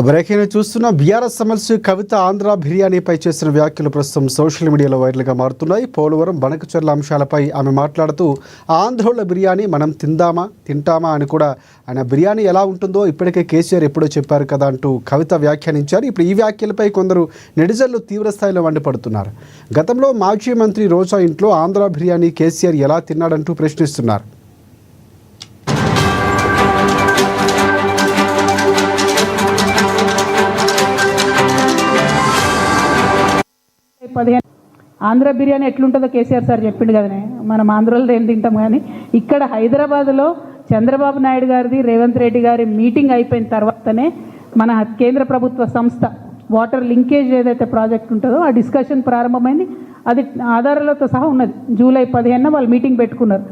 Breaking చూస్తున్న BRS MLC కవిత ఆంధ్ర బిర్యానీపై చేసిన వ్యాఖ్యలు ప్రస్తుతం సోషల్ మీడియాలో వైరల్గా మారుతున్నాయి. పోలవరం బనకచెర్ల అంశాలపై ఆమె మాట్లాడుతూ ఆంధ్రోళ్ళ బిర్యానీ మనం తింటామా అని కూడా ఆయన బిర్యానీ ఎలా ఉంటుందో ఇప్పటికే కేసీఆర్ ఎప్పుడో చెప్పారు కదా అంటూ కవిత వ్యాఖ్యానించారు. ఇప్పుడు ఈ వ్యాఖ్యలపై కొందరు నెటిజన్లు తీవ్రస్థాయిలో మండిపడుతున్నారు. గతంలో మాజీ మంత్రి రోజా ఇంట్లో ఆంధ్ర బిర్యానీ కేసీఆర్ ఎలా తిన్నాడంటూ ప్రశ్నిస్తున్నారు. ఆంధ్ర బిర్యానీ ఎట్లుంటుందో కేసీఆర్ సార్ చెప్పిండు కదనే. మనం ఆంధ్రలో ఏం తింటాం, కానీ ఇక్కడ హైదరాబాద్లో చంద్రబాబు నాయుడు గారిది రేవంత్ రెడ్డి గారి మీటింగ్ అయిపోయిన తర్వాతనే మన కేంద్ర ప్రభుత్వ సంస్థ వాటర్ లింకేజ్ ఏదైతే ప్రాజెక్ట్ ఉంటుందో ఆ డిస్కషన్ ప్రారంభమైంది. అది ఆధారాలతో సహా ఉన్నది. జూలై 15న వాళ్ళు మీటింగ్ పెట్టుకున్నారు.